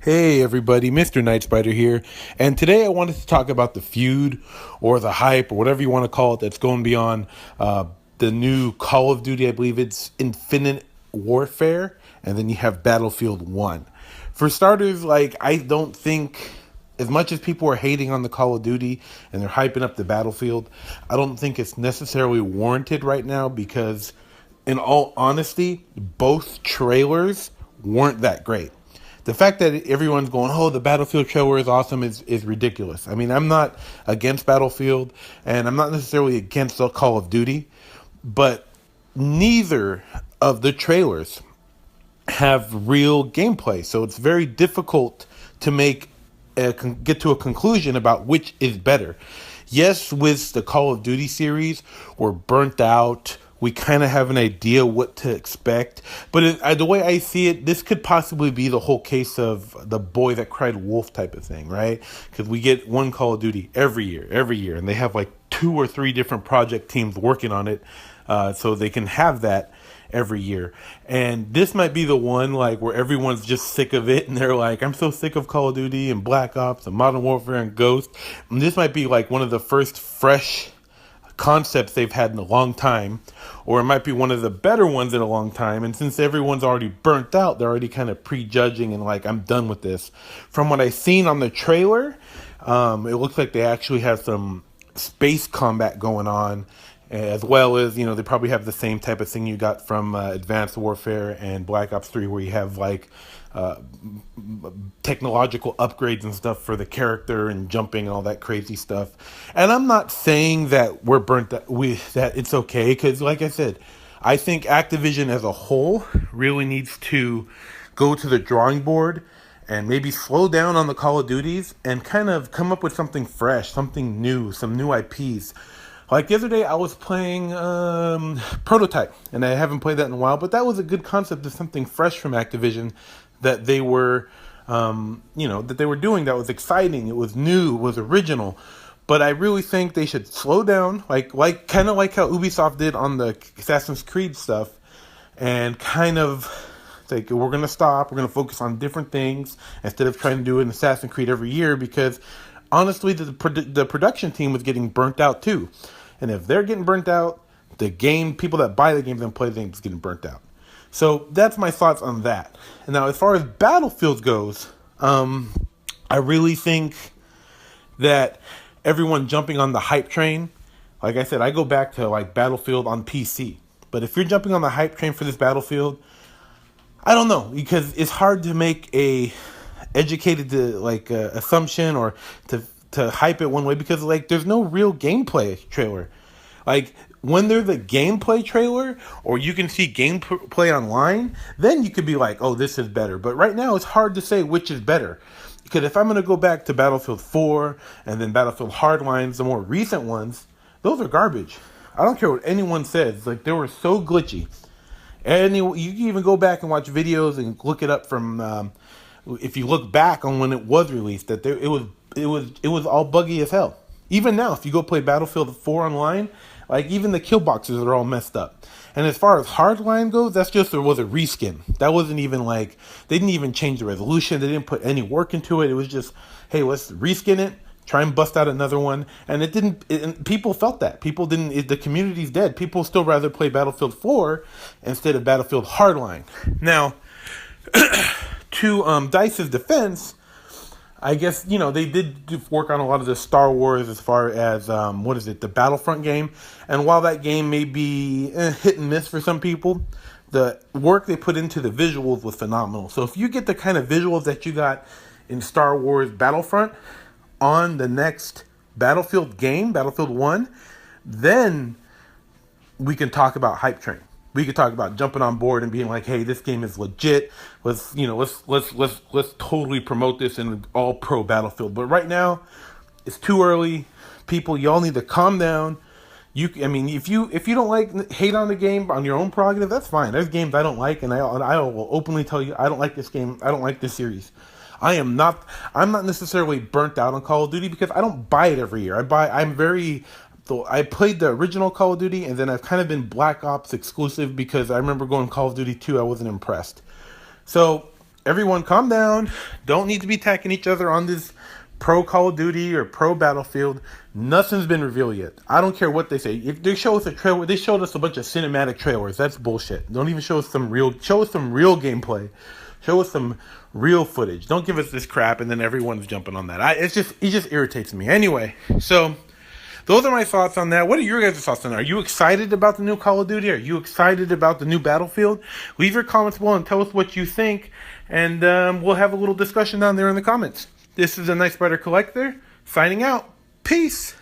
Hey everybody, Mr. Nightspyder here, and today I wanted to talk about the feud or the hype or whatever you want to call it that's going beyond the new Call of Duty. I believe it's Infinite Warfare, and then you have Battlefield 1. For starters, I don't think, as much as people are hating on the Call of Duty and they're hyping up the Battlefield, I don't think it's necessarily warranted right now because, in all honesty, both trailers weren't that great. The fact that everyone's going, oh, the Battlefield trailer is awesome is ridiculous. I mean, I'm not against Battlefield, and I'm not necessarily against the Call of Duty, but neither of the trailers have real gameplay. So it's very difficult to get to a conclusion about which is better. Yes, with the Call of Duty series, we're burnt out. We kind of have an idea what to expect. But the way I see it, this could possibly be the whole case of the boy that cried wolf type of thing, right? Because we get one Call of Duty every year. And they have like 2 or 3 different project teams working on it, so they can have that every year. And this might be the one where everyone's just sick of it and they're like, I'm so sick of Call of Duty and Black Ops and Modern Warfare and Ghost. And this might be like one of the first fresh concepts they've had in a long time, or it might be one of the better ones in a long time. And since everyone's already burnt out, they're already kind of prejudging and like, I'm done with this. From what I've seen on the trailer, it looks like they actually have some space combat going on, as well as, they probably have the same type of thing you got from Advanced Warfare and Black Ops 3, where you have uh, technological upgrades and stuff for the character and jumping and all that crazy stuff. And I'm not saying that we're that it's okay, because like I said, I think Activision as a whole really needs to go to the drawing board and maybe slow down on the Call of Duties and kind of come up with something fresh, something new, some new IPs. Like the other day, I was playing Prototype, and I haven't played that in a while, but that was a good concept of something fresh from Activision that they were, that they were doing. That was exciting. It was new. It was original. But I really think they should slow down, kind of like how Ubisoft did on the Assassin's Creed stuff, and kind of like, we're going to stop. We're going to focus on different things instead of trying to do an Assassin's Creed every year, because honestly, the production team was getting burnt out too. And if they're getting burnt out, people that buy the games and play the games getting burnt out. So that's my thoughts on that. And now, as far as Battlefield goes, I really think that everyone jumping on the hype train, like I said, I go back to Battlefield on PC. But if you're jumping on the hype train for this Battlefield, I don't know, because it's hard to make a educated assumption or to hype it one way, because there's no real gameplay trailer. When there's a gameplay trailer, or you can see gameplay online, then you could be like, oh, this is better. But right now it's hard to say which is better, because if I'm going to go back to Battlefield 4 and then Battlefield Hardlines, the more recent ones, those are garbage. I don't care what anyone says, they were so glitchy. And you can even go back and watch videos and look it up from if you look back on when it was released, that it was all buggy as hell. Even now, if you go play Battlefield 4 online, even the kill boxes are all messed up. And as far as Hardline goes, there was a reskin. That wasn't even they didn't even change the resolution. They didn't put any work into it. It was just, hey, let's reskin it, try and bust out another one. And and people felt that. People didn't, the community's dead. People still rather play Battlefield 4 instead of Battlefield Hardline. Now, to DICE's defense, I guess, they did work on a lot of the Star Wars as far as, the Battlefront game. And while that game may be hit and miss for some people, the work they put into the visuals was phenomenal. So if you get the kind of visuals that you got in Star Wars Battlefront on the next Battlefield game, Battlefield 1, then we can talk about hype train. We could talk about jumping on board and being like, hey, this game is legit. Let's totally promote this in all pro Battlefield. But right now, it's too early. People, y'all need to calm down. If you don't hate on the game on your own prerogative, that's fine. There's games I don't like, and I will openly tell you I don't like this game. I don't like this series. I'm not necessarily burnt out on Call of Duty because I don't buy it every year. I played the original Call of Duty, and then I've kind of been Black Ops exclusive because I remember going Call of Duty 2, I wasn't impressed. So everyone calm down. Don't need to be attacking each other on this pro Call of Duty or pro Battlefield. Nothing's been revealed yet. I don't care what they say. If they show us a trailer, they showed us a bunch of cinematic trailers. That's bullshit. Don't even show us some real gameplay. Show us some real footage. Don't give us this crap and then everyone's jumping on that. It just irritates me. Anyway, so those are my thoughts on that. What are your guys' thoughts on that? Are you excited about the new Call of Duty? Are you excited about the new Battlefield? Leave your comments below and tell us what you think, and we'll have a little discussion down there in the comments. This is a Nightspyder Collector, signing out. Peace!